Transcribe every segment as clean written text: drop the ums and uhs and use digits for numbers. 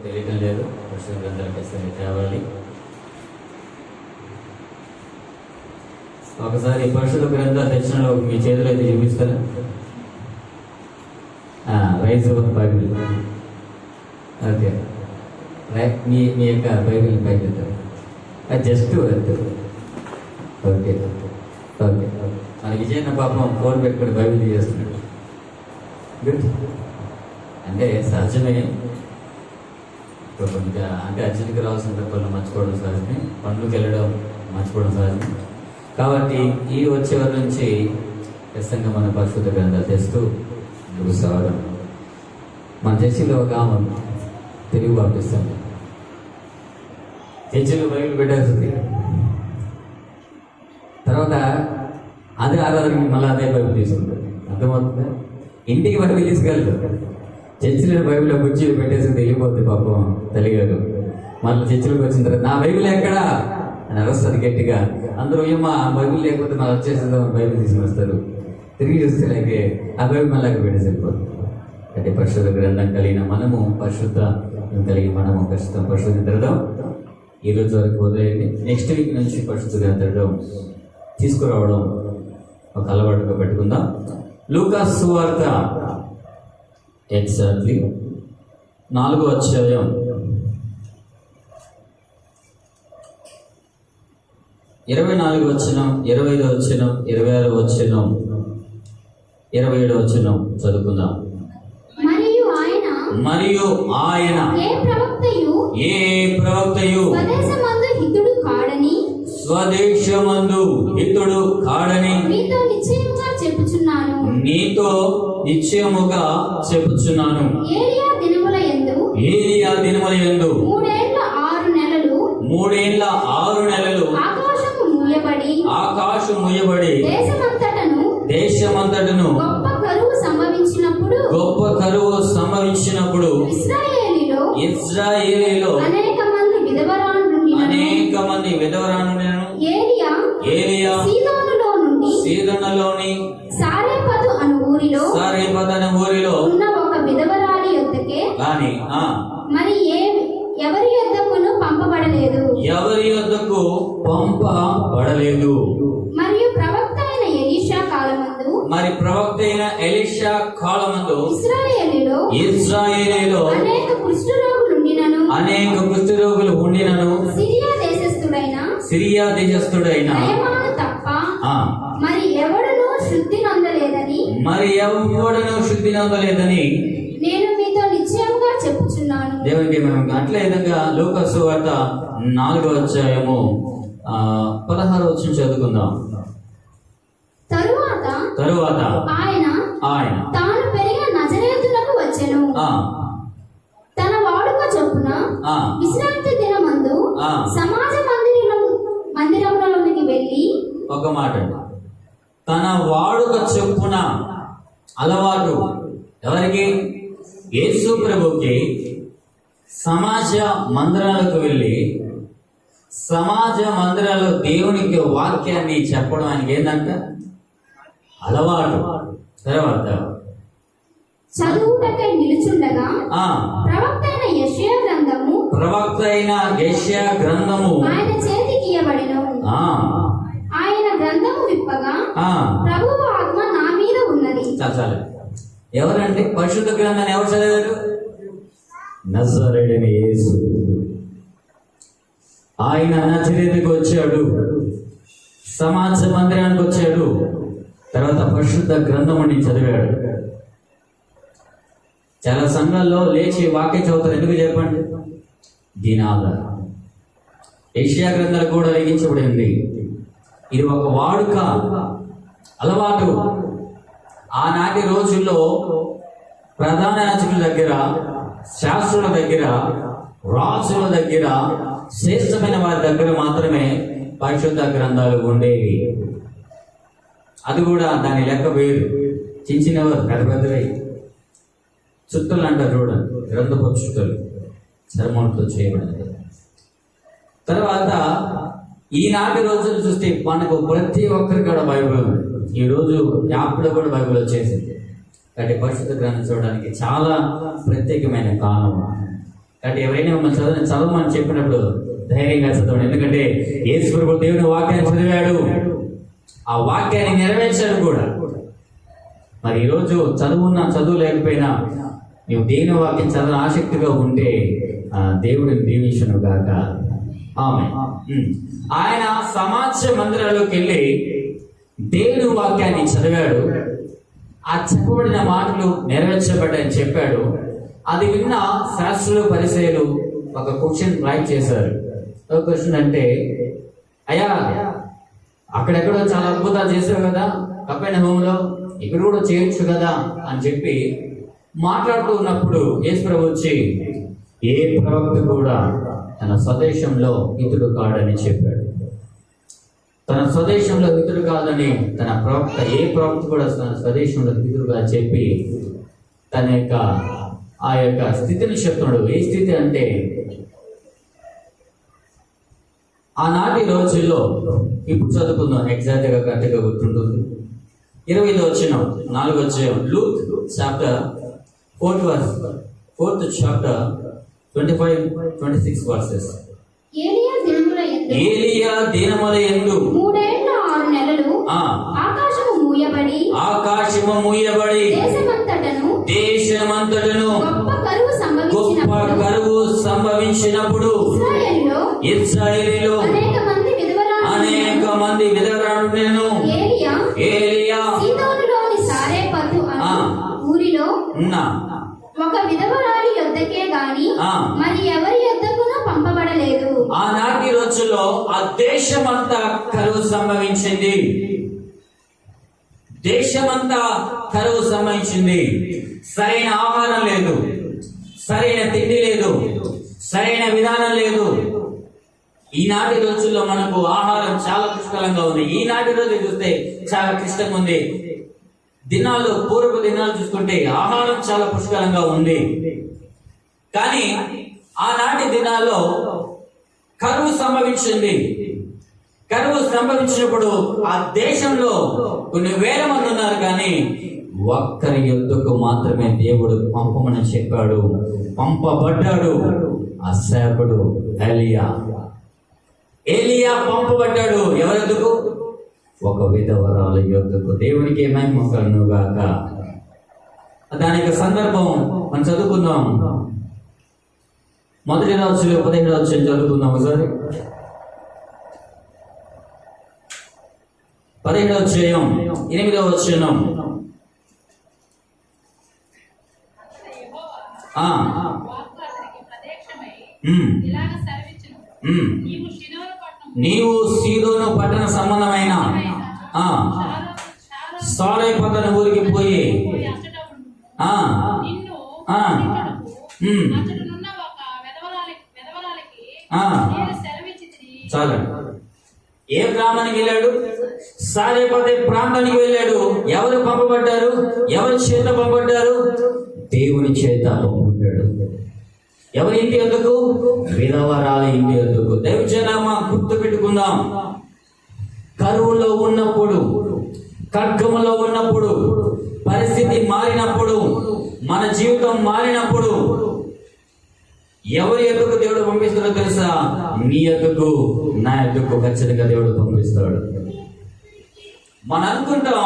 తెలియటం లేదు. పరిశుద్ధ గ్రంథాలు ఖచ్చితంగా తేవాలి. ఒకసారి పరిశుద్ధ గ్రంథాలు తెచ్చిన మీ చేతులు అయితే చూపిస్తారా? Rise Bible. ఓకే, మీ యొక్క బైబిల్ పైకి అది జస్ట్ ఓకే ఓకే ఓకే. మన విజయన్న పాపం ఫోన్ పెట్టుకుని బైబిల్ తీసేస్తున్నాడు. గుడ్. అంటే సహజమే, ఇంకా అంటే అర్జెంట్గా రావాల్సిన పనులు మర్చిపోవడం సహజమే, పనులకు వెళ్ళడం మర్చిపోవడం సహజమే. కాబట్టి ఈ వచ్చే వారి నుంచి ఖచ్చితంగా మన పరిశుద్ధ గ్రంథాలు తెస్తూ సాగడం. మన చర్చిలో ఒక ఆమె తెలుగు పంపిస్తాం. చర్చిలో బైబిల్ పెట్టేస్తుంది. తర్వాత అదే ఆరాధనకి మళ్ళీ అదే బైబిల్ తీసుకుంటుంది. అర్థమవుతుందా? ఇంటికి బైబిల్ తీసుకెళ్తారు. చర్చిలో బైబిల్లో కుర్చీలు పెట్టేసి వెళ్ళిపోద్ది పాపం తల్లిగారు. మళ్ళీ చర్చిలోకి వచ్చిన తర్వాత నా బైబిల్ ఎక్కడా అని అరుస్తుంది గట్టిగా. అందరూ ఏమో ఆ బైబిల్ లేకపోతే మళ్ళీ వచ్చేసేద్దాం బైబిల్ తీసుకుని వస్తారు. తిరిగి చూస్తే లాగే ఆ బైబిల్ మళ్ళీ పెట్టేసి వెళ్ళిపోతుంది. అంటే పరిశుద్ధ గ్రంథం కలిగిన మనము, పరిశుద్ధ కలిగి మనము ఖచ్చితంగా పరిశుద్ధ గ్రంథం ఈరోజు వరకు వదిలేయండి. నెక్స్ట్ వీక్ నుంచి పరిశుద్ధ గ్రంథం తీసుకురావడం ఒక అలవాటుగా పెట్టుకుందాం. లూకాసు సువార్త ఎగ్జాక్ట్లీ 4వ అధ్యాయం 24వ వచనం, 25వ వచనం, 26వ వచనం, 27వ వచనం చదువుకుందాం. మరియు ఆయన ఏ ప్రవక్తయు స్వదేశమందు హితుడు కాడని నీతో నిశ్చయముగా చెప్పుచున్నాను. ఏలియా దినముల యందు 3 ఏళ్ల 6 నెలలు ఆకాశం మూయబడి దేశమంతటను గొప్ప కరువు సంభవించినప్పుడు ఇశ్రాయేలీలో అనేక మంది విధవరాండ్రులను ఏలియా సీదోనులోని సారెపతు అను ఊరిలో ఉన్న ఒక విధవరాలి యొద్దకే గాని మరి ఎవరి యొద్దకును పంపబడలేదు. మరియు ప్రవక్త అయిన ఎలీషా కాలమందు ఇశ్రాయేలీలో అనేక కుష్ఠరోగులు ఉండినను సిరియా దేశస్థుడైన తప్ప మరి ఎవడును శుద్ధి నొందలేదని నేను మీతో నిశ్చయంగా చెప్పుచున్నాను. దేవునికి మనం అట్లే విధంగా లూకాసు సువార్త 4వ అధ్యాయము 16వ వచనం చదువుకుందాం. తరువాత ఆయన తాను పెరిగిన నజరేతునకు వచ్చెను. తన వాడుక చొప్పున విశ్రాంతి దినమందు సమాజ మందిరములోనికి వెళ్ళి ఒక మాట, తన వాడుక చొప్పున అలవాటు ఎవరికి? యేసు ప్రభుకి సమాజ మందిరాలకు వెళ్ళి సమాజ మందిరాల్లో దేవునికి వాక్యాన్ని చెప్పడం ఆయనకి ఏంటంట? అలవాటు. తర్వాత చదువుటకై నిలుచుండగా ప్రవక్త అయిన యెషయా గ్రంథము ఆయన చేతికి ఇయ్యబడెను. ఆయన గ్రంథము విప్పగా ప్రభువు ఆత్మ నా మీద ఉన్నది. చాలు. ఎవరంటే పరిశుద్ధ గ్రంథాన్ని ఎవరు చదివారు? నజరేయుడైన యేసు. ఆయన నజరేతుకు వచ్చాడు, సమాజ మందిరానికి వచ్చాడు, తర్వాత పరిశుద్ధ గ్రంథముని చదివాడు. చాలా సంఘాల్లో లేచి వాక్యం చదువుతారు. ఎందుకు చెప్పండి? దీని ఆధారం యెషయా గ్రంథాలు కూడా లిఖించబడింది. ఇది ఒక వాడుక, అలవాటు. ఆనాటి రోజుల్లో ప్రధాన యాజకుల దగ్గర, శాస్త్రుల దగ్గర, రాజుల దగ్గర, శ్రేష్టమైన వారి దగ్గర మాత్రమే పరిశుద్ధ గ్రంథాలు ఉండేవి. అది కూడా దాని లెక్క వేరు. చిన్నవారు పెద్ద పెద్దవి చుట్టలు అంటారు చూడండి, గ్రంథపు చుట్టలు చర్మంతో చేయబడింది. తర్వాత ఈనాటి రోజులు చూస్తే మనకు ప్రతి ఒక్కరికి కూడా బైబిల్ ఉంది. ఈరోజు యాప్లో కూడా బైబిల్ వచ్చేసింది. కాబట్టి పరిశుద్ధ గ్రంథం చూడడానికి చాలా ప్రత్యేకమైన కాలం. కాబట్టి ఎవరైనా మిమ్మల్ని చదవమని చెప్పినప్పుడు ధైర్యంగా చదవండి. ఎందుకంటే యేసు ప్రభువు దేవుని వాక్యాన్ని చదివాడు, ఆ వాక్యాన్ని నెరవేర్చాడు కూడా. మరి ఈరోజు చదువు లేకపోయినా నువ్వు దేవుని వాక్యం చదవని ఆసక్తిగా ఉంటే దేవుడిని దీవించును గాక. ఆమె ఆయన సమాజ మందిరాల్లోకి వెళ్ళి దేవుని వాక్యాన్ని చదివాడు. ఆ చెప్పబడిన మాటలు నెరవేర్చబడ్డాయని చెప్పాడు. అది విన్న శాస్త్రులు పరిచయులు ఒక క్వశ్చన్ రైట్ చేశారు. ఒక క్వశ్చన్ అంటే, అయ్యా అక్కడెక్కడో చాలా అద్భుతాలు చేశావు కదా కపెర్నహూములో, ఇక్కడ కూడా చేయొచ్చు కదా అని చెప్పి మాట్లాడుతూ ఉన్నప్పుడు యేసు ప్రభువు వచ్చి, ఏ ప్రవక్త కూడా తన స్వదేశంలో ఇతడు కాడని చెప్పాడు. తన స్వదేశంలో ఇతడు కాదని ఏ ప్రవక్త కూడా తన స్వదేశంలో ఇతడుగా చెప్పి తన యొక్క ఆ యొక్క స్థితిని చెప్తున్నాడు. ఏ స్థితి అంటే, ఆనాటి రోజుల్లో, ఇప్పుడు చదువుకుందాం ఎగ్జాక్ట్ గా కరెక్ట్గా గుర్తుంటుంది. 20వ వచనం 4వ అధ్యాయం, Luke chapter 4th chapter 25-26 versus. ఏలియా దినముల యందు 3 ఏళ్ల 6 నెలలు ఆకాశము మూయబడి దేశమంతటను గొప్ప కరువు సంభవించినప్పుడు ఇశ్రాయేలులో అనేక మంది విధవరాలుండెను. ఏలియా సీదోనులోని సారెపతు అను ఊరిలో ఒక విధవరాలి యొద్దకే గాని మరి ఎవరి యొద్దకునూ పంపబడలేదు. ఆనాటి రోజుల్లో ఆ దేశమంతా కరువు సంభవించింది. దేశమంతా కరువు సంభవించింది. సరైన ఆహారం లేదు, సరైన తిండి లేదు, సరైన విధానం లేదు. ఈనాటి రోజుల్లో మనకు ఆహారం చాలా పుష్కలంగా ఉంది. ఈనాటి రోజు చూస్తే చాలా క్లిష్టంగా ఉంది. పూర్వపు దినాలు చూసుకుంటే ఆహారం చాలా పుష్కలంగా ఉంది. కానీ ఆనాటి దినాల్లో కరువు సంభవించింది. కరువు సంభవించినప్పుడు ఆ దేశంలో కొన్ని వేల మంది ఉన్నారు, కానీ ఒక్కరి యొద్దకు మాత్రమే దేవుడు పంపమని చెప్పాడు. పంపబడ్డాడు ఆ సేవకుడు ఏలియా పంపబడ్డాడు. ఎవరెందుకు? ఒక విధవరాల యొద్దకు. దేవునికి మహిమ కలుగును గాక. దానికి సందర్భం మనం చదువుకుందాం. మొదటి రాజులు 15వ అధ్యాయం చదువుకుందాం ఒకసారి. 15వ అధ్యాయం 8వ వచనం. నీవు సీదోను పట్టణ సంబంధమైన సారెపతు ఊరికి పోయి చాలు. ఏ గ్రామానికి వెళ్ళాడు? సారెపతు ప్రాంతానికి వెళ్ళాడు. ఎవరు పంపబడ్డారు? ఎవరి చేత పంపబడ్డారు? దేవుని చేత పంపబడ్డాడు. ఎవరి ఇంటి ఎందుకు? విధవరాల ఇంటి ఎందుకు. దైవజనామా గుర్తు పెట్టుకుందాం. కరువులో ఉన్నప్పుడు, ఖడ్గములో ఉన్నప్పుడు, పరిస్థితి మారినప్పుడు, మన జీవితం మారినప్పుడు ఎవరి ఎద్దుకు దేవుడు పంపిస్తాడో తెలుసా? నీ ఎద్దుకు, నా ఎద్దుకు ఖచ్చితంగా దేవుడు పంపిస్తాడు. మనం అనుకుంటాం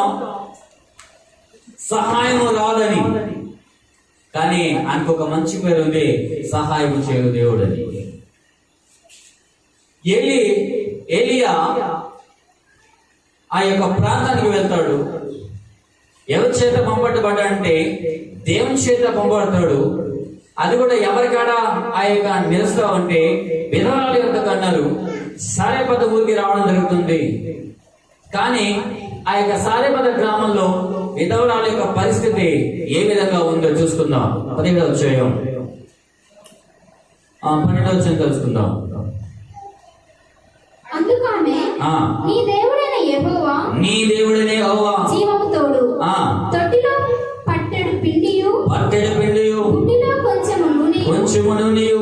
సహాయం రాదని, కానీ ఆయనకు ఒక మంచి పేరు ఉంది, సహాయం చేయు దేవుడు అని. ఏలియా ఆ యొక్క ప్రాంతానికి వెళ్తాడు. ఎవరి చేత పంపబడ్డాడంటే దేవుని చేత పంపబడతాడు. అది కూడా ఎవరికాడ ఆ యొక్క నిలుస్తావు అంటే విధవరాలు యొక్క అన్నారు. సారెపతు ఊరికి రావడం జరుగుతుంది. కానీ ఆ యొక్క సారెపత గ్రామంలో విధవరాల యొక్క పరిస్థితి ఏ విధంగా ఉందో చూసుకుందాం. 15వ అధ్యాయం 12వ వచనం తెలుసుకుందాం. అందుకామె నీ దేవుడైన యెహోవా జీవము తోడు తొట్టిలో పట్టెడు పిండియు గుడ్డిలో కొంచెము నూనెయు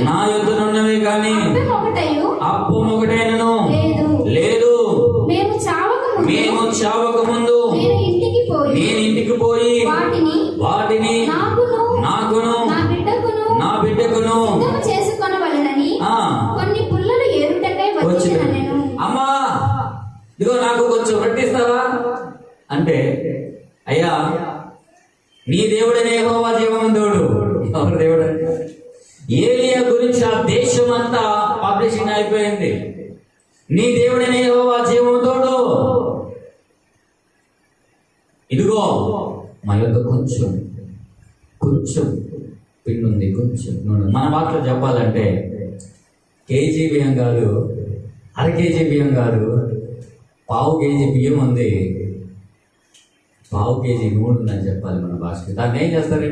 నా యొద్దనున్నవే గాని అప్పమొకటైనను లేదు. మేము చావక ముందు నేను ఇంటికి పోయి వాటిని నాకును నా బిడ్డకును సిద్ధము చేసుకొనవలెనని ఆ కొన్ని పుల్లలు ఏరుటకై వచ్చిన నేను. అమ్మా ఇదిగో నాకు కొంచెం రొట్టిస్తావా అంటే, అయ్యా నీ దేవుడనే యెహోవా జీవమంతుడు. ఎవరు దేవుడు? ఏలియా గురించి ఆ దేశం అంతా పబ్లిషింగ్ అయిపోయింది. నీ దేవుడనే యెహోవా జీవమంతుడు. ఇదిగో మా యొక్క కొంచెం పిండి ఉంది, కొంచెం నూనె. మన మాటలో చెప్పాలంటే కేజీ బియ్యం కాదు, అర కేజీ బియ్యం కాదు, పావు కేజీ బియ్యం ఉంది, పావు కేజీ నూనె ఉందని చెప్పాలి మన భాషకి. దాన్ని ఏం చేస్తారండి?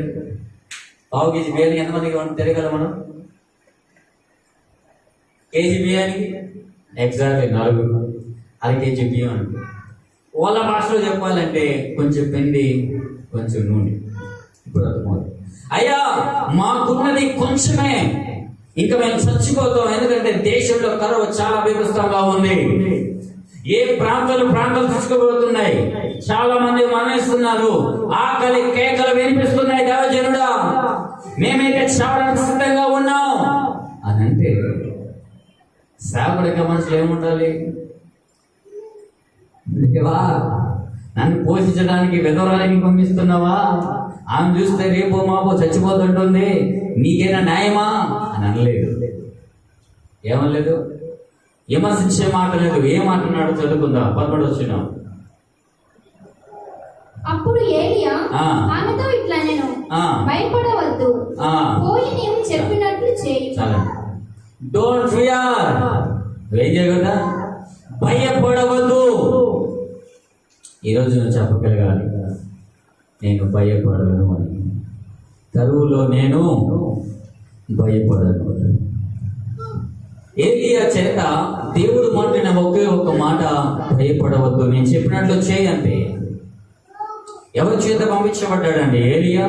పావు కేజీ బియ్యానికి ఎంతమందికి తిరగలం మనం? కేజీ బియ్యానికి ఎగ్జాక్ట్లీ 4. అర కేజీ బియ్యం అంటే వాళ్ళ భాషలో చెప్పాలంటే కొంచెం పిండి, కొంచెం నూనె. ఇప్పుడు అర్థమవుతుంది. అయ్యా మాకున్నది కొంచెమే, ఇంకా మేము చచ్చిపోతాం. ఎందుకంటే దేశంలో కరువు చాలా బీభత్సంగా ఉంది. ఏ ప్రాంతాలు తీసుకుపోతున్నాయి, చాలా మంది మరణిస్తున్నారు, ఆకలి కేకలు వినిపిస్తున్నాయి. దేవజనుడా మేమైతే చావడానికి సిద్ధంగా ఉన్నాం అని అంటే సేవకుడిగా మనుషులు ఏముండాలి? దేవా నన్ను పోషించడానికి విధవరాలిని పంపిస్తున్నావా? ఆమె చూస్తే రేపో మాపో చచ్చిపోతుంటుంది, నీకేనా న్యాయమా అని అనలేదు. ఏమనలేదు, విమర్శించే మాట లేదు. ఏం మాట్లాడు చదువుకుందా 11 వచ్చిన. అప్పుడు ఏలియా ఆమెతో ఇట్లా నేను భయపడవద్దు, పోయి నేను చెప్పినట్లు చేయి. Don't fear. ఏం చేయగలదా? భయపడవద్దు. ఈరోజు నువ్వు చెప్పగలగాలి, నేను భయపడను అని. కరువులో నేను భయపడను. ఏలియా చేత దేవుడు మాట్లాడిన ఒకే ఒక మాట, భయపడవద్దు, నేను చెప్పినట్లు చేయండి. ఎవరి చేత పంపించబడ్డాడండి ఏలియా?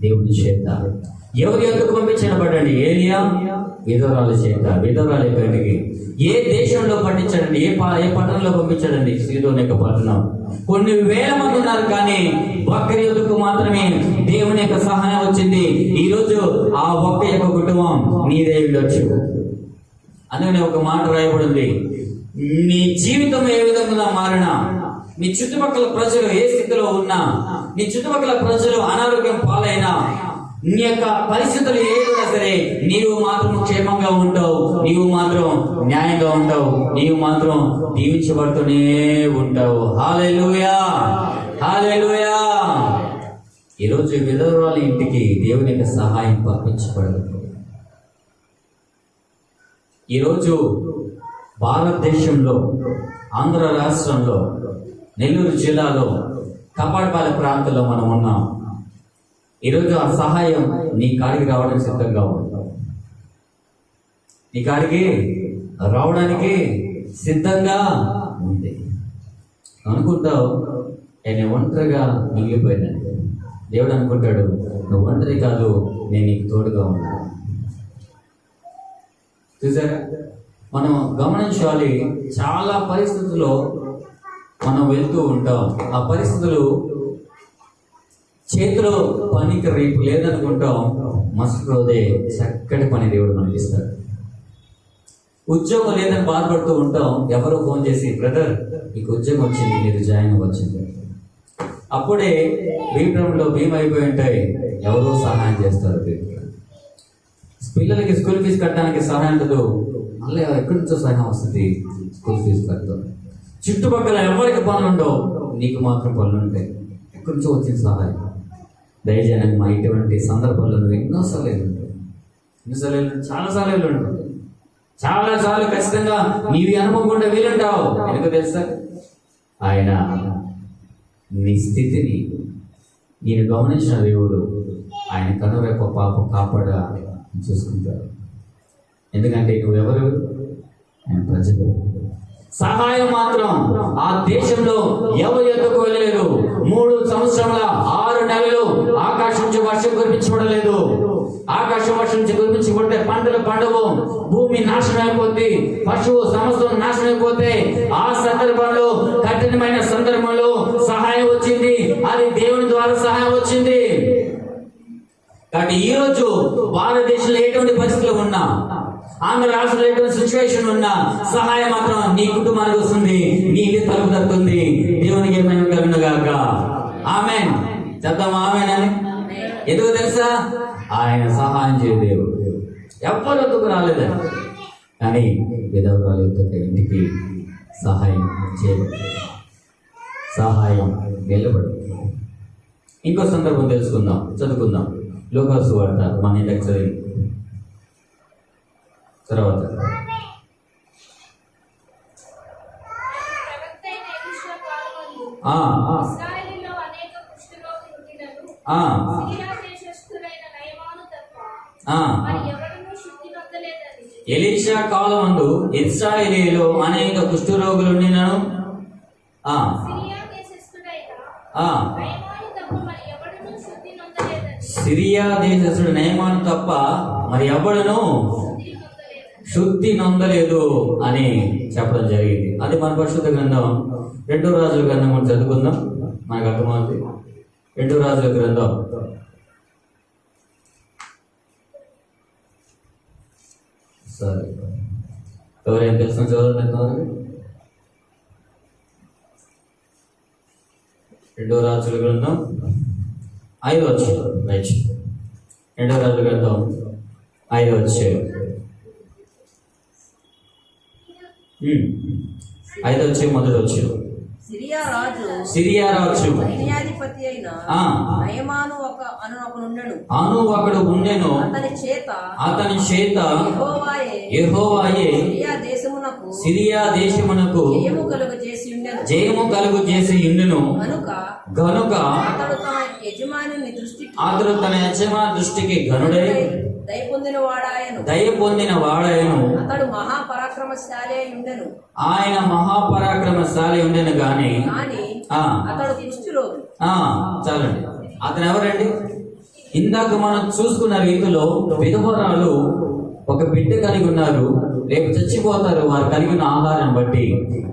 దేవుడి చేత. ఎవరి ఎందుకు పంపించబడ్డాడు ఏలియా? విధవరాల చేత. విధవరాల ఎక్కడికి? ఏ దేశంలో పండించాడండి? ఏ పట్టణంలో పంపించాడండి? సీదోన్ యొక్క పట్టణం. కొన్ని వేల మంది ఉన్నారు, కానీ ఒక్కరి యొద్దకు మాత్రమే దేవుని యొక్క సహాయం వచ్చింది. ఈరోజు ఆ ఒక్క యొక్క కుటుంబం నీదే ఉండొచ్చు. అందుకని ఒక మాట రాయబడింది, నీ జీవితం ఏ విధంగా మారినా, నీ చుట్టుపక్కల ప్రజలు ఏ స్థితిలో ఉన్నా, నీ చుట్టుపక్కల ప్రజలు అనారోగ్యం పాలైనా, నీ యొక్క పరిస్థితులు ఏదైనా సరే, నీవు మాత్రం క్షేమంగా ఉంటావు, నీవు మాత్రం న్యాయంగా ఉంటావు, నీవు మాత్రం దీవించబడుతూనే ఉంటావు. హల్లెలూయా, హల్లెలూయా. ఈరోజు విధవరాలి ఇంటికి దేవుని యొక్క సహాయం పంపించబడదు. ఈరోజు భారతదేశంలో ఆంధ్ర రాష్ట్రంలో నెల్లూరు జిల్లాలో కపాడపాలెం ప్రాంతంలో మనం ఉన్నాం. ఈరోజు ఆ సహాయం నీ కాడికి రావడానికి సిద్ధంగా ఉంది. నీ కాడికి రావడానికి సిద్ధంగా ఉంది. అనుకుంటావు నేను ఒంటరిగా మిగిలిపోయాను. దేవుడు అనుకుంటాడు, నువ్వు ఒంటరి కాదు, నేను నీకు తోడుగా ఉన్నాను. చూసారా, మనం గమనించాలి. చాలా పరిస్థితుల్లో మనం వెళ్తూ ఉంటాం. ఆ పరిస్థితులు చేతిలో పనికి రేపు లేదనుకుంటాం, మరుసటి రోజే చక్కటి పని దేవుడు మనకి ఇస్తాడు. ఉద్యోగం లేదని బాధపడుతూ ఉంటాం. ఎవరో ఫోన్ చేసి, బ్రదర్ నీకు ఉద్యోగం వచ్చింది, మీరు జాయిన్ అవ్వచ్చింది. అప్పుడే బీప్రంలో భీమ్ అయిపోయి ఉంటాయి, ఎవరో సహాయం చేస్తారు. పిల్లలకి స్కూల్ ఫీజు కట్టడానికి సహాయం ఉండదు, మళ్ళీ ఎక్కడి నుంచో సహాయం వస్తుంది, స్కూల్ ఫీజు కడతాం. చుట్టుపక్కల ఎవరికి పనులు ఉండవు, నీకు మాత్రం పనులు ఉంటాయి, ఎక్కడి నుంచో వచ్చిన సహాయం. దయచేయడానికి మా ఇటువంటి సందర్భాల్లో నువ్వు ఎన్నోసార్లు చాలాసార్లు ఉంటుంది. చాలాసార్లు ఖచ్చితంగా నీవి అనుకోకుండా వీలుంటావు. ఎందుకు తెలుసా? ఆయన నీ స్థితిని నేను గమనించిన దేవుడు ఆయన కనురెప్ప పాప కాపాడ చూసుకుంటాడు. ఎందుకంటే నువ్వెవరు? ఆయన ప్రజలు. సహాయం మాత్రం ఆ దేశంలో ఎవరు ఎత్తుకు వెళ్ళలేదు. 3 సంవత్సరముల 6 నెలలు ఆకాశం నుంచి వర్షం కురిపించబడలేదు. ఆకాశం వర్షం నుంచి కురిపించబడితే పంటలు పండవు, భూమి నాశనం అయిపోద్ది, పశువు సమస్తం నాశనం అయిపోతే ఆ సందర్భంలో, కఠినమైన సందర్భంలో సహాయం వచ్చింది. అది దేవుని ద్వారా సహాయం వచ్చింది. కాబట్టి ఈ రోజు భారతదేశంలో ఎటువంటి పరిస్థితులు ఉన్నా, ఆంధ్ర రాష్ట్రంలో ఎటువంటి సిచ్యువేషన్ ఉన్నా సహాయం మాత్రం నీ కుటుంబానికి వస్తుంది, నీ ఇంటి తలుపు తగ్గుతుంది. దేవునికి ఏమైనా కలుగునుగాక. ఆమేన్ చెప్తాం ఆమేన్ అని. ఎందుకు తెలుసా? ఆయన సహాయం చేయ దేవుడు. ఎవ్వరు వద్దకు రాలేదని, కానీ విధవరాలు ఇంటికి సహాయం చేయబడి సహాయం వెళ్ళబడి. ఇంకో సందర్భం తెలుసుకుందాం, చదువుకుందాం. లూకాసు వార్త మన ఇంటికి చదివి తర్వాత ఎలీషా కాలమందు ఇశ్రాయేలీలో అనేక కుష్ఠరోగులు ఉండినను సిరియా దేశస్థుడు నయమాను తప్ప మరి ఎవడును శుద్ధి నొందలేదు అని చెప్పడం జరిగింది. అది మన పరిశుద్ధ గ్రంథం 2 రాజుల గ్రంథం కూడా చదువుకుందాం, మనకు అర్థమవుతుంది. 2 రాజుల గ్రంథం సరే ఎవరేం తెలుసు చదవండి. 2 రాజుల గ్రంథం 5వ అధ్యాయం. 2 రాజుల గ్రంథం 5వ అధ్యాయం 5వ అధ్యాయం మొదటి అధ్యాయం. సిరియా రాజు సైన్యాధిపతి అయిన నయమాను ఒకడు ఉండెను. అతని చేత యెహోవాయే సిరియా దేశమునకు జయము కలుగు చేసి ఉండెను. గనుక అతడు తన యజమాని దృష్టికి ఘనుడై దయ పొందిన వాడాయను. అతడు మహాపరాక్రమశాలి ఉండెను. ఆయన మహాపరాక్రమశాలి ఉండెను గాని అతడు కుష్ఠరోగి. చాలండి. అతను ఎవరండి? ఇందాక మనం చూసుకున్న రీతిలో విధవరాలు ఒక బిడ్డ కలిగి ఉన్నారు, రేపు చచ్చిపోతారు వారు కలిగిన ఆహారం బట్టి.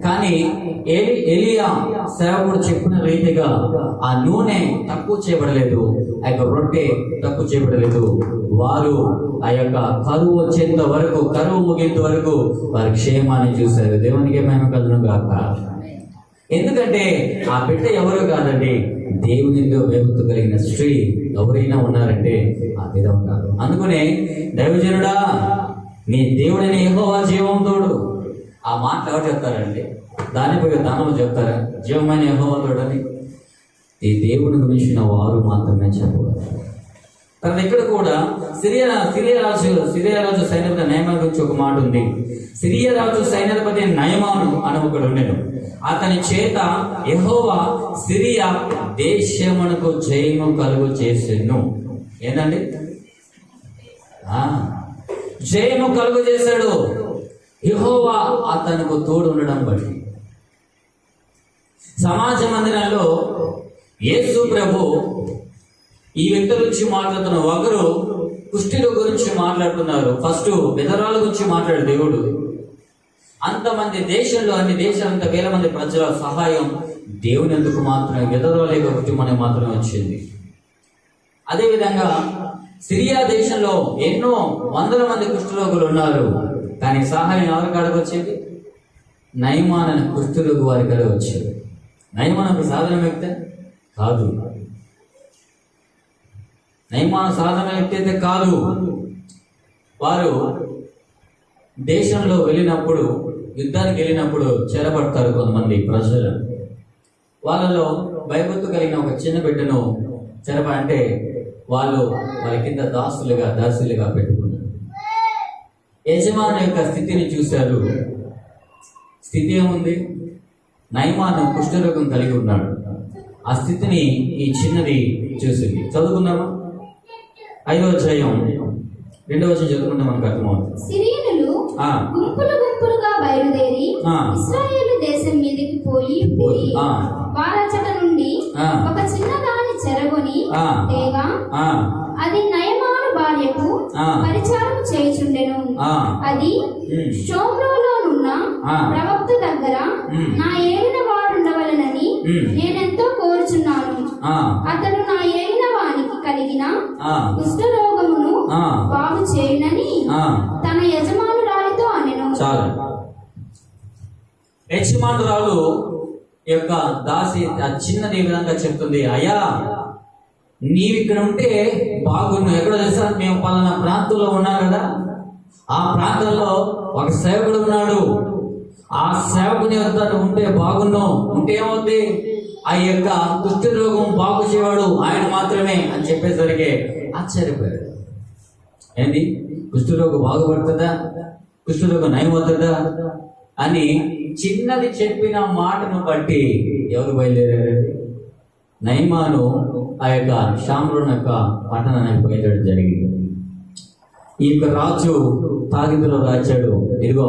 కానీ ఎలియా సేవకుడు చెప్పిన రీతిగా ఆ నూనె తక్కువ చేయబడలేదు, ఆ యొక్క రొట్టె తక్కువ చేయబడలేదు. వారు ఆ యొక్క కరువు వచ్చేంత వరకు, కరువు ముగేంత వరకు వారి క్షేమాన్ని చూశారు. దేవునికి ఏమైనా కలుగును గాక. ఎందుకంటే ఆ బిడ్డ ఎవరు కాదండి, దేవునితో వేపుతూ కలిగిన స్త్రీ ఎవరైనా ఉన్నారంటే ఆ విధంగా. అందుకనే దైవజనుడా నీ దేవుడిని యెహోవా జీవం తోడు. ఆ మాట ఎవరు చెప్తారండి? దానిపై దానము చెప్తారా? జీవమైన యెహోవా తోడని ఈ దేవుని గురించిన వారు మాత్రమే చెప్పగలరు. తర్వాత ఇక్కడ కూడా సిరియా రాజు సైన్యాధిపతి నయమాను గురించి ఒక మాట ఉంది. సిరియా రాజు సైన్యాధిపతి నయమాను అని ఒకడు ఉండెను. అతని చేత యెహోవా సిరియా దేశమునకు జయము కలుగు చేసెను. ఏందండి? జయము కలుగు చేశాడు యెహోవా అతనికి తోడు ఉండడం బట్టి. సమాజ మందిరంలో యేసు ప్రభు ఈ వ్యక్తుల గురించి మాట్లాడుతున్న ఒకరు కుష్ఠిల గురించి మాట్లాడుతున్నారు. ఫస్ట్ విధవరాల గురించి మాట్లాడు దేవుడు. అంతమంది దేశంలో, అన్ని దేశాలంత వేల మంది ప్రజల సహాయం దేవుని ఎందుకు మాత్రమే విధవరాల కుటుంబానికి మాత్రమే వచ్చింది. అదేవిధంగా సిరియా దేశంలో ఎన్నో వందల మంది కుష్ఠరోగులు ఉన్నారు, కానీ సహాయం ఎవరి కాడకు వచ్చేది? నయమాన్ అనే కుష్ఠరోగి వారి కాడ వచ్చేది. నయమాన్ ఒక సాధారణ వ్యక్తి కాదు, నయమాన్ సాధారణ వ్యక్తి అయితే కాదు. వారు దేశంలో వెళ్ళినప్పుడు, యుద్ధానికి వెళ్ళినప్పుడు చెరపడతారు కొంతమంది ప్రజలు. వాళ్ళలో భయభక్తు కలిగిన ఒక చిన్న బిడ్డను అంటే వాళ్ళు వాళ్ళ కింద దాసులుగా పెట్టుకున్నారు. యజమాని యొక్క స్థితిని చూశారు. స్థితి ఏముంది? నయమాను కుష్ఠరోగం కలిగి ఉన్నాడు. ఆ స్థితిని ఈ చిన్నది చూసింది. చదువుకున్నామా? 5వ అధ్యాయం 2వ వచనం చదువుకుంటే మనకు అర్థమవుతుంది. సిరియనులు గుంపులుగా బయలుదేరి ఇశ్రాయేలు దేశం మీదకి పోయి వారచట నుండి ఒక చిన్న దాని చెరగొని తేగా అది నయమాను భార్యకు పరిచారం చేయుచుండెను. అది షోమ్రోనున్న ప్రవక్త దగ్గర నా ఏలిన వాడుండవలెనని నేనెంతో కోరుచున్నాను. అతడు నా ఏలిన వానికి కలిగిన కుష్ఠరోగమును బాగు చేయునని తన యజమానురాలితో అనెను. చాలు. యజమానురాలు యొక్క దాసి ఆ చిన్నది ఈ విధంగా చెప్తుంది, అయ్యా నీవు ఇక్కడ ఉంటే బాగున్ను. ఎక్కడో తెలుసా, మేము పలానా ప్రాంతంలో ఉన్నాం కదా, ఆ ప్రాంతంలో ఒక సేవకుడు ఉన్నాడు, ఆ సేవకుని వద్ద ఉంటే బాగున్ను. ఉంటే ఏమవుద్ది, ఆ యొక్క కుష్ఠరోగం బాగు చేయవాడు ఆయన మాత్రమే అని చెప్పేసరికి ఆశ్చర్యపోయాడు. ఏంది, కుష్ఠరోగం బాగుపడుతుందా, కుష్ఠరోగం నయమవుతుందా అని చిన్నది చెప్పిన మాటను బట్టి ఎవరు బయలుదేరారు? నయమాను ఆ యొక్క షామ్రోన్ యొక్క పట్టణానికి బయలుదేరడం జరిగింది. ఈ యొక్క రాజు తాగితులో రాచాడు, ఇదిగో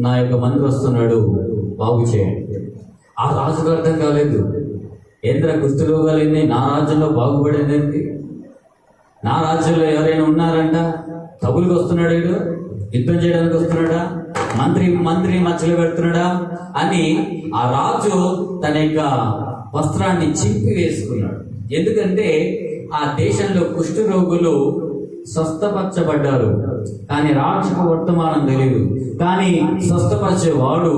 నా యొక్క మంత్రి వస్తున్నాడు, బాగు చేయండి. ఆ రాజుకు అర్థం కాలేదు, ఏంద్ర కుష్ఠరోగాలు ఎన్ని నా రాజ్యంలో బాగుపడేది ఏంటి, నా రాజ్యంలో ఎవరైనా ఉన్నారంట, తగులుకు వస్తున్నాడు, వీడు యుద్ధం చేయడానికి వస్తున్నాడా, మంత్రి మధ్యలో పెడుతున్నాడా అని ఆ రాజు తన యొక్క వస్త్రాన్ని చింపి వేసుకున్నాడు. ఎందుకంటే ఆ దేశంలో కుష్ఠరోగులు స్వస్థపరచబడ్డారు, కానీ రాజుకు వర్తమానం తెలియదు. కానీ స్వస్థపరిచేవాడు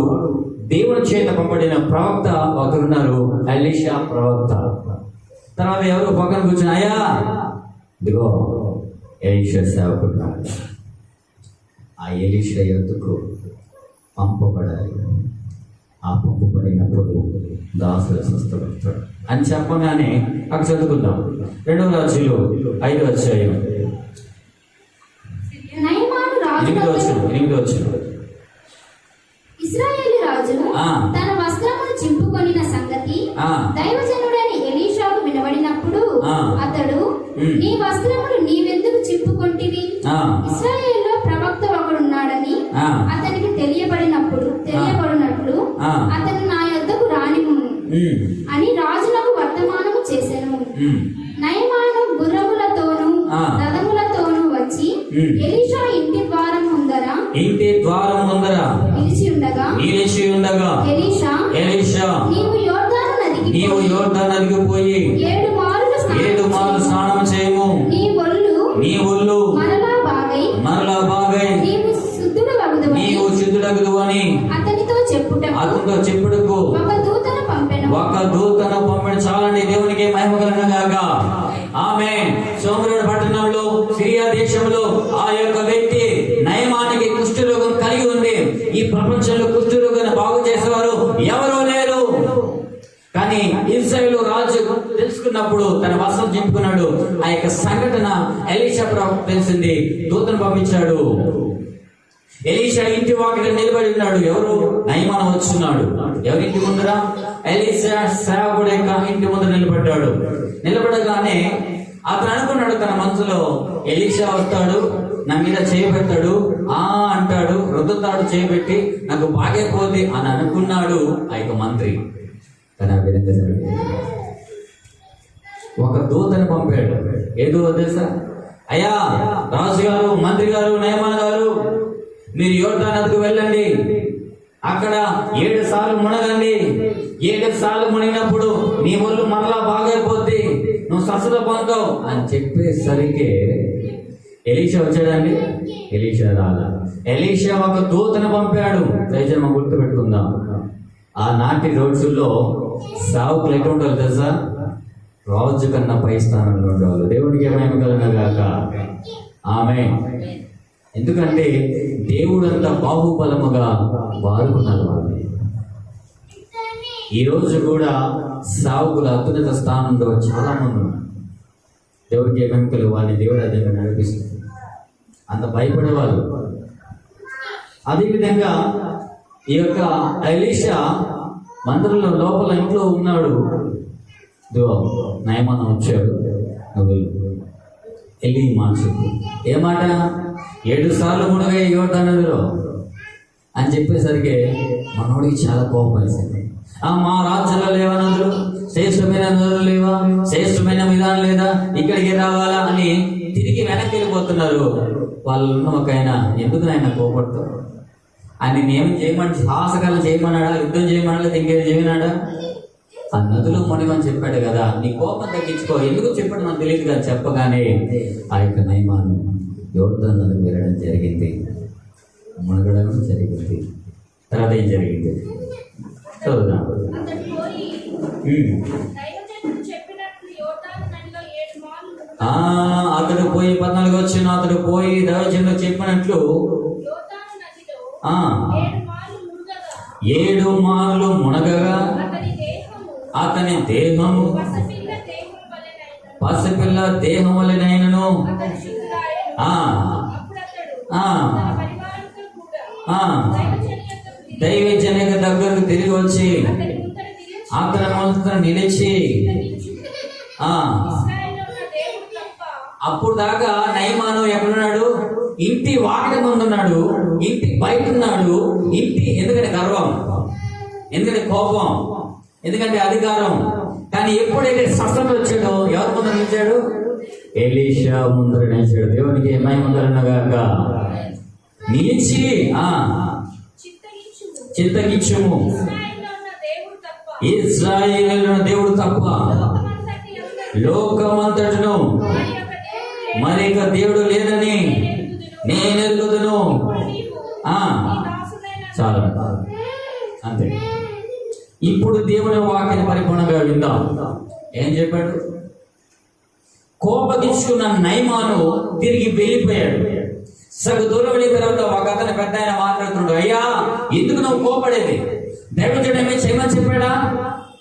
దేవుని చేత పంపబడిన ప్రవక్త ఒకరున్నారు, ఎలీషా ప్రవక్త. తర్వాత ఎవరు పక్కన కూర్చుని, అయ్యా ఇదిగో ఎలీషా సేవకుడు, ఆ ఎలీషా ఎందుకు పంపబడాలి, ఆ పంపబడినప్పుడు దాసులు స్వస్థపడతాడు అని చెప్పగానే అక్కడ చదువుకుందాం. 2వ రాజులు 5వ అధ్యాయం 8వ వచనం. ఇశ్రాయేలు రాజు తన వస్త్రమును చింపుకొనిన సంగతి దైవజనుడైన ఎలీషాకు వినబడినప్పుడు అతడు, నీ వస్త్రములు నీవెందుకు చింపుకొంటివి, ఇశ్రాయేలులో ప్రవక్త ఒకడున్నాడని అతనికి తెలియబడినట్లు అతను నా యొద్దకు రానిమ్ము అని రాజునకు వర్తమానము చేసెను. నయమాను గుర్రములతోనూ రథములతోనూ వచ్చి ఎలీషా ఇంటి ద్వారం ముందర నిలిచి ఉండగా ఎలీషా, నీవు యోర్దాను నదికి పోయి 7 మార్లు స్నానం చేయము, నీ ఒళ్ళు మరలా బాగై నీవు శుద్ధుడగుదువు అని అతనితో చెప్పుటకు ఒక దూతను పంపెను. చాలండి, దేవునికి మహిమ కలుగును గాక. ఆమేన్. సోమరుడు పట్టణంలో సిరియా దేశంలో ఆ యొక్క వ్యక్తి నయమానికి కుష్ఠరోగం కలిగి ఉంది. ఈ ప్రపంచంలో కుష్ఠరోగాన్ని బాగు చేసేవారు ఎవరూ లేరు. కానీ ఇశ్రాయేలు రాజు తెలుసుకున్నప్పుడు తన వస్త్రం చింపుకున్నాడు. ఆ యొక్క సంఘటన ఎలీషా ప్రవక్త తెలిసింది, దూతను పంపించాడు. ఎలీషా ఇంటి వాకిట నిలబడి ఉన్నాడు. ఎవరు? నయమాను వచ్చున్నాడు. ఎవరింటి ముందర? ఎలీషా సేవకుడు యొక్క ఇంటి ముందర నిలబడ్డాడు. నిలబడగానే అతను అనుకున్నాడు తన మనసులో, ఎలీషా వస్తాడు, నా మీద చేయబెడతాడు, అంటాడు, రుద్దుతాడు, చేయబెట్టి నాకు బాగైపోద్ది అని అనుకున్నాడు ఆ యొక్క మంత్రి. కానీ ఆ విధంగా జరిగింది. ఒక దూతను పంపాడు. ఏదో తెలుసా, అయ్యా రాజుగారు, మంత్రి గారు, నయమాన్ గారు, మీరు యోర్దాను నదికి వెళ్ళండి, అక్కడ 7 సార్లు మునగండి. 7 సార్లు మునిగినప్పుడు నీ ఒళ్ళు మరలా బాగైపోద్ది, నువ్వు స్వస్థత పొందుతావు అని చెప్పేసరికి ఎలీషా వచ్చాడండి. ఎలీషా రాలా. ఎలీషా ఒక దూతను పంపాడు. దయచేసి మనం గుర్తు పెట్టుకుందాం. ఆనాటి రోజుల్లో సావుకులు ఎక్కడ ఉంటారు తెలుసా? రాజు కన్నా పై స్థానంలో ఉండేవాళ్ళు. దేవుడికి ఏమైనా కలగాక. ఆమేన్. ఎందుకంటే దేవుడంతా బాహుబలముగా వారుకున్నారు వాళ్ళు. ఈ రోజు కూడా సావుకుల అత్యున్నత స్థానంలో చాలా మంది ఉన్నారు. దేవుడికి ఏమైనా వాళ్ళని దేవుడు అదే నడిపిస్తుంది. అంత భయపడేవాళ్ళు. అదేవిధంగా ఈ యొక్క ఎలీషా మందిరంలో లోపల ఇంట్లో ఉన్నాడు. నయమాను వచ్చాడు, నువ్వు వెళ్ళి మనుషు ఏ మాట, 7 సార్లు మునగా యోర్దాను నదిలో అని చెప్పేసరికి మనోడికి చాలా కోపం వేసింది. మా రాజ్యంలో లేవా నదులు, శ్రేష్టమైన నదులు లేవా, శ్రేష్టమైన విధానం లేదా, ఇక్కడికి రావాలా అని తిరిగి వెనక్కి వెళ్ళిపోతున్నారు. వాళ్ళు ఒక ఆయన ఎందుకు ఆయన కోపడతారు? ఆయన ఏం చేయమని, సాహసకాలు చేయమన్నాడా, యుద్ధం చేయమన్నా, ఇంకేం చేయమన్నాడా? ఆ నదులు మునిగని చెప్పాడు కదా, నీ కోపం తగ్గించుకో. ఎందుకు చెప్పాడు నాకు తెలియదు కదా. చెప్పగానే ఆ యొక్క నయమాను యోర్దాను నదికి వెళ్ళడం జరిగింది, మునగడం జరిగింది. తర్వాత ఏం జరిగింది చదువుదాం. అతడు పోయి దైవజనుడు చెప్పినట్లు యోర్దాను నదిలో 7 మార్లు అతడు పోయి 14 వచ్చిన అతడు పోయి దైవజనుడు చెప్పినట్లు యోర్దాను నదిలో ఆ 7 మార్లు మునుగగా 7 మార్లు మునగగా అతని దేహము పసిపిల్ల దేహం వలెనైనను అతడు శుద్ధుడాయెను. ఆ అప్పుడు అతడు ఆ తన పరివారంతో కూడా ఆ దైవజనుని యొద్దకు దైవజనుని దగ్గరకు తిరిగి వచ్చి అతని ముందర నిలిచి అతని ముందర నిలిచి ఆ ఇశ్రాయేలులో ఉన్న దేవుడు తప్ప అప్పుడు దాకా నయమాను ఎక్కడున్నాడు? ఇంటి వాకిలి ముందున్నాడు, ఇంటి బయట ఉన్నాడు. ఎందుకంటే గర్వం, ఎందుకంటే కోపం, ఎందుకంటే అధికారం. కానీ ఎప్పుడైతే స్వస్థత వచ్చాడో ఎవరి ముందర నిలిచాడు? ఎలీషా ముందర నిలిచాడు. దేవునికి ఏమై ముందరనగాక నిలిచి చిత్తగించుము, ఇశ్రాయేలులో ఉన్న దేవుడు తప్ప ఇశ్రాయేలులో దేవుడు తప్ప లోకమంతటను మరి ఇక దేవుడు లేదని నేను ఎరుగుదును. చాలా అంతే. ఇప్పుడు దేవుని వాక్యాన్ని పరిపూర్ణంగా విందాం. ఏం చెప్పాడు? కోపగించుకున్న నయమాను తిరిగి వెళ్ళిపోయాడు. సగం దూరం వెళ్ళిన తర్వాత ఒక అతను పెద్ద ఆయన మాట్లాడుతున్నాడు, అయ్యా ఎందుకు నువ్వు కోపడేది? దైవజనుడు ఏమీ చేయమని చెప్పాడా?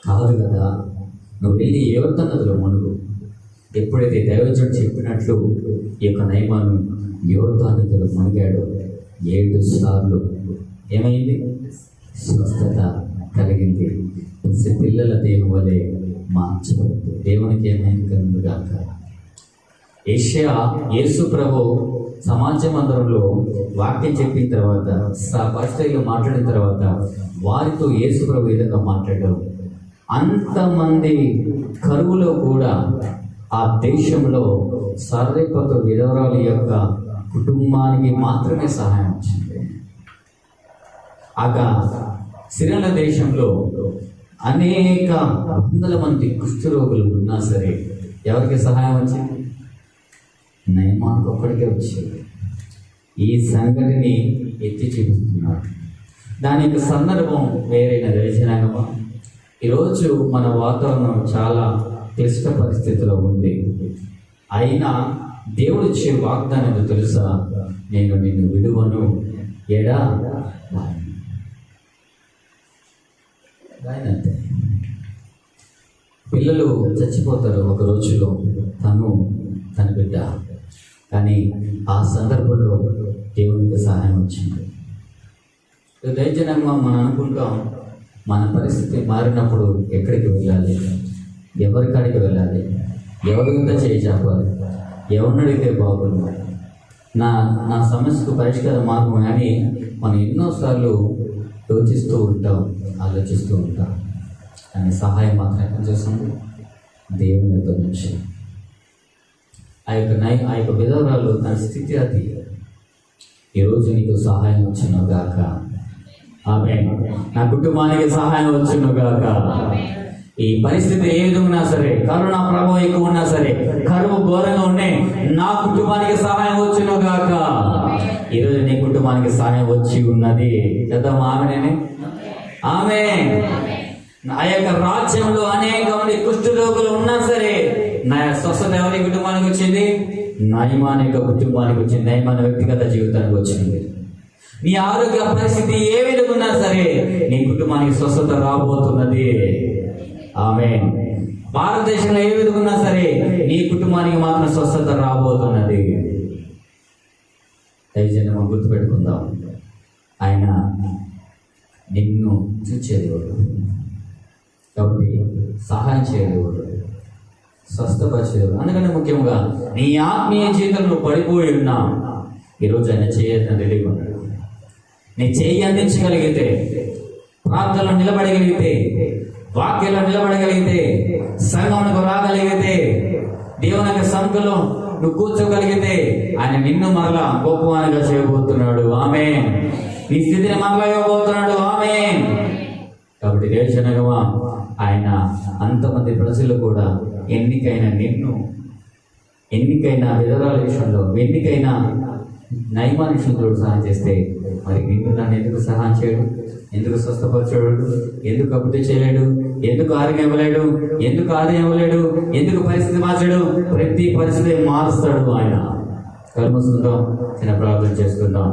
కాదు కదా, నువ్వు వెళ్ళి యోర్దాను నదిలో మునుగు. ఎప్పుడైతే దైవజనుడు చెప్పినట్లు ఈ యొక్క నయమాను యోర్దాను నదిలో మునిగాడు. 7 సార్లు ఏమైంది? స్వస్థత కలిగింది. పిల్లల దేహం వలె మార్చబడింది. దేవునికి ఏమైంది కనుగాక. యెషయా యేసు ప్రభు సమాజ మందిరంలో వాక్యం చెప్పిన తర్వాత పరిస్థితుల్లో మాట్లాడిన తర్వాత వారితో యేసు ప్రభు విధంగా మాట్లాడారు. అంతమంది కరువులో కూడా ఆ దేశంలో సర్రెపతు విధవరాలు యొక్క కుటుంబానికి మాత్రమే సహాయం వచ్చింది. ఆగా సిరియా దేశంలో అనేక వందల మంది కుష్ఠరోగులు ఉన్నా సరే ఎవరికి సహాయం వచ్చింది? నయమానుకు ఒక్కడికే వచ్చింది. ఈ సంగతిని ఎత్తి చూపిస్తున్నాడు. దాని యొక్క సందర్భం వేరైన దర్శనంగా ఈరోజు మన వాతావరణం చాలా క్లిష్ట పరిస్థితిలో ఉంది. అయినా దేవుడు ఇచ్చే వాగ్దానం తెలుసా? నేను నిన్ను విడువను ఎడా అంతే. పిల్లలు చచ్చిపోతారు ఒక రోజులో, తన బిడ్డ. కానీ ఆ సందర్భంలో దేవునికి సహాయం వచ్చింది. దైవజనంగా మనం అనుకుంటాం, మన పరిస్థితి మారినప్పుడు ఎక్కడికి వెళ్ళాలి, ఎవరికాడికి వెళ్ళాలి, ఎవరితో చేయి చెప్పాలి, ఎవరిని అడిగితే బాగుంది, నా సమస్యకు పరిష్కార మార్గం అని మనం ఎన్నోసార్లు యోచిస్తూ ఉంటాం, ఆలోచిస్తూ ఉంటాం. కానీ సహాయం మాత్రం ఎక్కడ చేస్తుంది? దేవుని యొక్క నుంచి. ఆ యొక్క విధవరాలు తన స్థితి అది. ఈరోజు నీకు సహాయం వచ్చును గాక. ఆమేన్. నా కుటుంబానికి సహాయం వచ్చును గాక. ఈ పరిస్థితి ఏ విధంగా సరే, కరోనా ప్రభావం ఎక్కువ ఉన్నా సరే, కరువు ఘోరంగా ఉన్నాయి, నా కుటుంబానికి సహాయం వచ్చును గాక. ఈరోజు నీ కుటుంబానికి సహాయం వచ్చి ఉన్నది. చేద్దాం ఆమెనే. ఆమేన్. ఆ యొక్క రాజ్యంలో అనేక మంది కుష్ఠరోగులు ఉన్నా సరే, నా స్వస్థత ఎవరి కుటుంబానికి వచ్చింది? నయమాను యొక్క కుటుంబానికి వచ్చింది. నయమాను వ్యక్తిగత జీవితానికి వచ్చింది. నీ ఆరోగ్య పరిస్థితి ఏ విధంగా ఉన్నా సరే, నీ కుటుంబానికి స్వస్థత రాబోతున్నది. ఆమేన్. భారతదేశంలో ఏ విధంగా ఉన్నా సరే, నీ కుటుంబానికి మాత్రం స్వస్థత రాబోతున్నది. దయచేసి గుర్తుపెట్టుకుందాం, ఆయన నిన్ను చూచేదేవాడు, కాబట్టి సహాయం చేయలేవాడు, స్వస్థపరిచేవాడు. అందుకని ముఖ్యంగా నీ ఆత్మీయ జీవితంలో పడిపోయి ఉన్నా, ఈరోజు ఆయన చేయని రెడీగా ఉన్నాడు. నీ చేయి అందించగలిగితే, ప్రార్థనలో నిలబడగలిగితే, వాక్యంలో నిలబడగలిగితే, సంఘమునకు రాగలిగితే, దేవుని యొక్క సముఖంలో నువ్వు కూర్చోగలిగితే, ఆయన నిన్ను మరలా గొప్పవానిగా చేయబోతున్నాడు. ఆమేన్. నీ స్థితిని మరలా ఇవ్వబోతున్నాడు. ఆమేన్. కాబట్టి దేశనగమా ఆయన అంతమంది ప్రజలు కూడా ఎన్నికైన నిన్ను, ఎన్నికైన విధవరాల విషయంలో, ఎన్నికైన నయమాన్ విషయంలో సహాయం చేస్తే మరి నిన్ను నన్ను ఎందుకు సహాయం చేయడు? ఎందుకు స్వస్థపరచడు? ఎందుకు అభివృద్ధి చేయలేడు? ఎందుకు ఆరోగ్యం ఇవ్వలేడు? ఎందుకు ఆదాయం ఇవ్వలేడు? ఎందుకు పరిస్థితి మార్చడు? ప్రతి పరిస్థితి మారుస్తాడు ఆయన. కర్మసుందాం, చిన్న ప్రార్థన చేసుకుందాం.